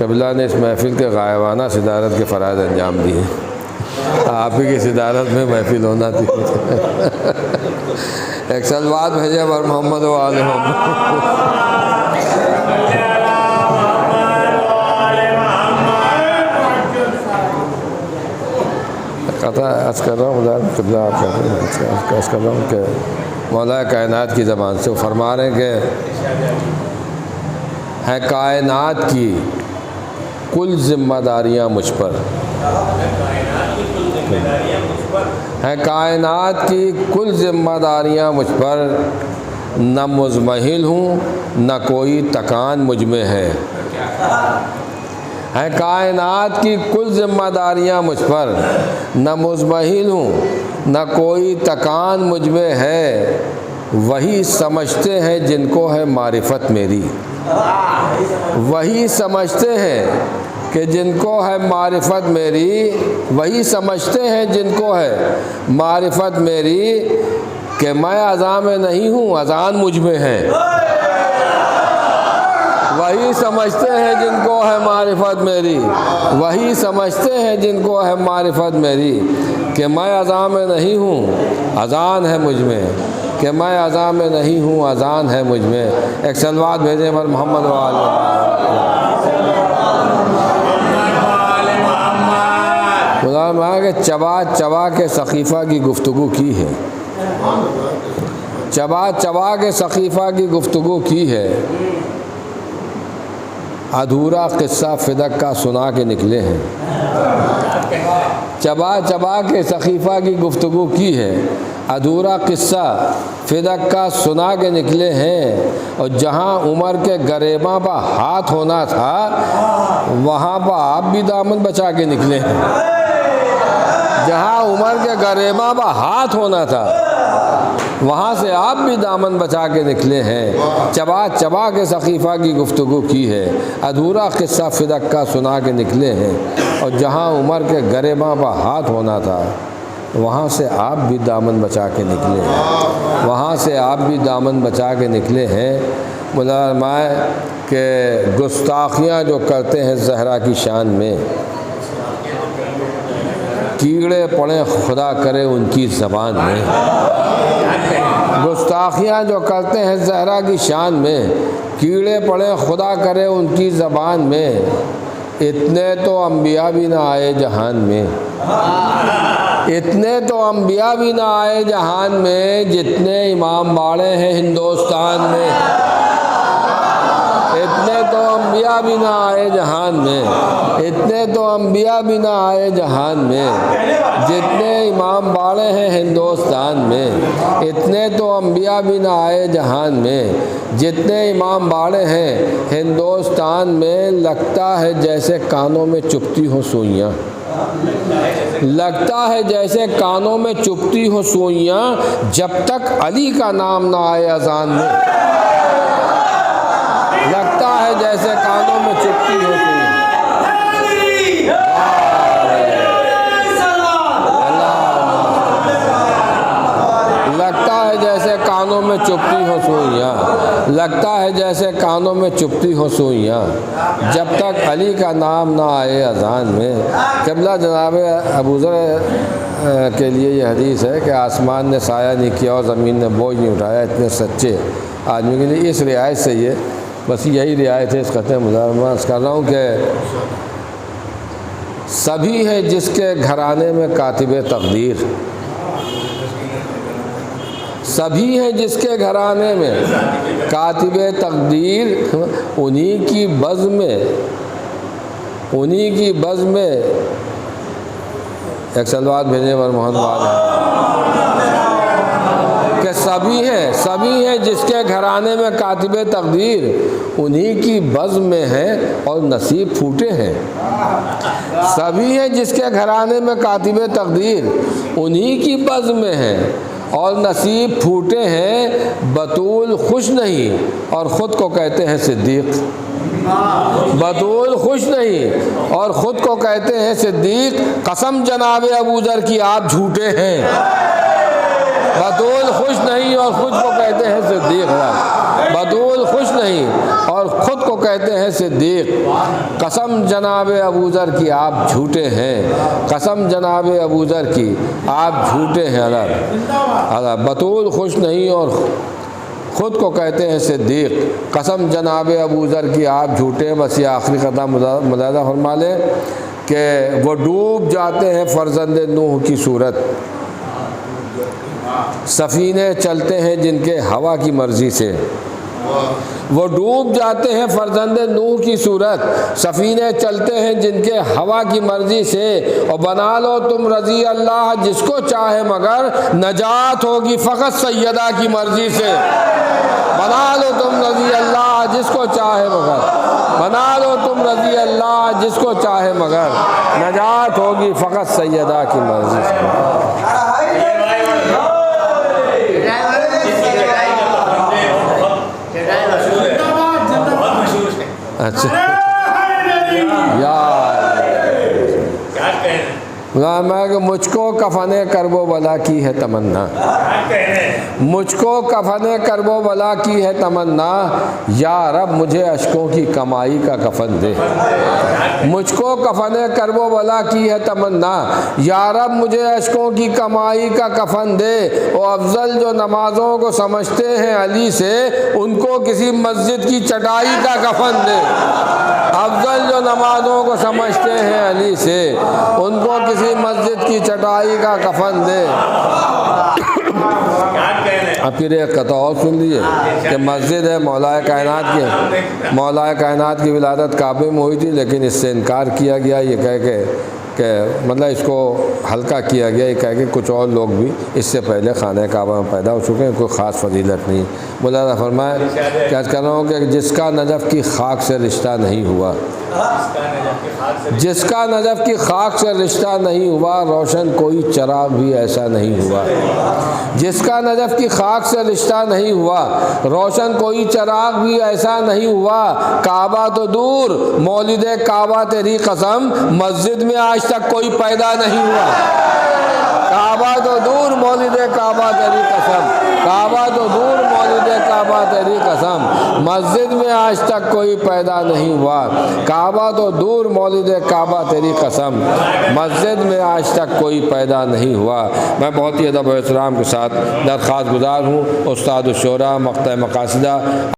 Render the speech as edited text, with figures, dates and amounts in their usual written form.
क़िबला ने इस महफ़िल के गायबाना सिदारत के फ़राइज़ अंजाम दिए। आप ही की सिदारत में महफ़िल होना थी। एक सलवात भेजे बर मोहम्मद व आले मोहम्मद। अर्ज़ कर रहा हूँ क़िबला आप कहते हैं, अर्ज़ कर रहा हूँ कि मौला कायनात की ज़बान से वो फरमा रहे हैं कि है कायनात की कुल ज़िम्मेदारियाँ मुझ पर, है कायनात की कुल ज़िम्मेदारियाँ मुझ पर, न मुज़महिल हूँ न कोई तकान मुझ में है कायनात की कुल ज़िम्मेदारियाँ मुझ पर, न मुज़महिल हूँ न कोई तकान मुझ में है। वही समझते हैं जिनको है मारिफत मेरी, वही समझते हैं कि जिनको है मारिफत मेरी, वही समझते हैं जिनको है मारिफत मेरी, कि मैं अज़ां में नहीं हूँ अज़ान मुझ में है। वही समझते हैं जिनको है मारिफत मेरी, वही समझते हैं जिनको है मारिफत मेरी, कि मैं अज़ां में नहीं हूँ अज़ान है मुझ में, कि मैं अज़ां में नहीं हूँ अज़ान है मुझ में। एक सलवात भेजे पर मोहम्मद वाले। खुदा माँ के चबा चबा के सक़ीफ़ा की गुफ्तगू की है, चबा चबा के सक़ीफ़ा की गुफ्तगू की है। अधूरा क़िस्सा फ़िदक का सुना के निकले हैं, चबा चबा के सक़ीफ़ा की गुफ्तगू की है। अधूरा क़िस्सा फ़िदक का सुना के निकले हैं। और जहाँ उमर के गरेबा पर हाथ होना था वहाँ पर आप भी दामन बचा के निकले हैं। जहाँ उमर के गरेबा पर हाथ होना था वहाँ से आप भी दामन बचा के निकले हैं। चबा चबा के सक़ीफ़ा की गुफ्तगू की है, अधूरा क़िस्सा फ़िदक का सुना के निकले हैं। और जहाँ उमर के गरेबा पर हाथ होना था वहाँ से आप भी दामन बचा के निकले हैं, वहाँ से आप भी दामन बचा के निकले हैं। मुलाज़माए के गुस्ताखियाँ जो करते हैं ज़हरा की शान में, कीड़े पड़े खुदा करे उनकी ज़बान में। गुस्ताखियाँ जो करते हैं ज़हरा की शान में, कीड़े पड़े खुदा करे उनकी ज़बान में। इतने तो अम्बिया भी ना आए जहान में, इतने तो अम्बिया भी ना आए जहान में, जितने इमाम बाड़े हैं हिंदुस्तान में। इतने तो अम्बिया भी ना आए जहान में, इतने तो अम्बिया भी ना आए जहान में, जितने इमाम बाड़े हैं हिंदुस्तान में। इतने तो अम्बिया भी ना आए जहान में, जितने इमाम बाड़े हैं हिंदुस्तान में। लगता है जैसे कानों में चुभती हो सुइयाँ, लगता है जैसे कानों में चुभती हो सुइयाँ, जब तक अली का नाम ना आए अज़ान में। लगता है जैसे कानों में चुभती हो सुइयाँ। लगता है जैसे कानों में चुभती हो सुइयाँ, लगता है जैसे कानों में चुभती हो सुइयाँ, जब तक अली का नाम ना आए अज़ान में। क़िबला जनाब अबू ज़र के लिए ये हदीस है कि आसमान ने साया नहीं किया और ज़मीन ने बोझ नहीं उठाया, इतने सच्चे आदमी के लिए इस रियायत से ये बस यही रियायत है। इस ख़त मुलाज़मत कर रहा हूँ कि सभी है जिसके घराने में कातिब तक़दीर, सभी हैं जिसके घराने में कातिब तक़दीर, उन्हीं की बज़्म में, उन्हीं की बज़्म में। एक सलवात भेजने पर मोहम्मद कि सभी हैं जिसके घराने में कातिब तक़दीर, उन्हीं की बज़्म में है और नसीब फूटे हैं। सभी हैं जिसके घराने में कातिब तक़दीर, उन्हीं की बज़्म में है और नसीब फूटे हैं। बतूल खुश नहीं और ख़ुद को कहते हैं सिद्दीक़, बतूल खुश नहीं और ख़ुद को कहते हैं सिद्दीक़। कसम जनाब अबू ज़र की आप झूठे हैं। बतूल खुश नहीं और खुद को कहते हैं सिद्दीक। बतूल खुश नहीं और ख़ुद को कहते हैं सिद्दीक। कसम जनाब अबू ज़र की आप झूठे हैं, कसम जनाब अबू ज़र की आप झूठे हैं। अगर बतूल खुश नहीं और ख़ुद को कहते हैं सिद्दीक, कसम जनाब अबू ज़र की आप झूठे हैं। बस ये आखिरी कथा मुलाज़ा फरमा लें कि वो डूब जाते हैं फ़र्ज़ंद नूह की सूरत, सफ़ीने चलते हैं जिनके हवा की मर्ज़ी से। वो डूब जाते हैं फ़र्ज़ंद नूह की सूरत, सफ़ीने चलते हैं जिनके हवा की मर्ज़ी से। और बना लो तुम रज़ी अल्लाह जिसको चाहे मगर नजात होगी फ़कत सैयदा की मर्ज़ी से। बना लो तुम रज़ी अल्लाह जिसको चाहे मगर, बना लो तुम रज़ी अल्लाह जिसको चाहे मगर नजात होगी फ़कत सैयदा की मर्ज़ी से। अच्छा यार मैं कि मुझको कफने करबो बला की है तमन्ना, मुझको कफने करबो बला की है तमन्ना, या रब मुझे अशकों की कमाई का कफन दे। मुझको कफने करबो बला की है तमन्ना, या रब मुझे अशकों की कमाई का कफन दे। और अफजल जो नमाज़ों को समझते हैं अली से, उनको किसी मस्जिद की चटाई का कफन दे। अफजल जो नमाज़ों को समझते हैं अली से, उनको किसी मस्जिद की चटाई का कफन दे। अब फिर एक कथा और सुन लीजिए कि मस्जिद है मौलाए कायनात की, मौलाए कायनात की विलादत काबे में हुई थी, लेकिन इससे इनकार किया गया ये कह के मतलब इसको हल्का किया गया ये कह के कुछ और लोग भी इससे पहले खाने काबा में पैदा हो चुके हैं, कोई ख़ास फजीलत नहीं। मुलाज़ा फरमाए क्या कह रहा हूँ कि जिसका नजफ़ की खाक से रिश्ता नहीं हुआ, जिसका नजफ़ की खाक से रिश्ता नहीं हुआ, रोशन कोई चराग भी ऐसा नहीं हुआ। जिसका नजफ़ की खाक से रिश्ता नहीं हुआ, रोशन कोई चराग भी ऐसा नहीं हुआ। काबा तो दूर मौलिद काबा तेरी कसम, मस्जिद में आज तक कोई पैदा नहीं हुआ। काबा तो दूर मौलिद काबा तेरी कसम, काबा तो दूर मौलिद काबा तेरी कसम, मस्जिद में आज तक कोई पैदा नहीं हुआ। काबा तो दूर मौलिद काबा तेरी कसम, मस्जिद में आज तक कोई पैदा नहीं हुआ। मैं बहुत ही अदब और एहतराम के साथ दरख्वास्त गुजार हूँ उस्ताद उश शोरा मक़ता मक़ासिदा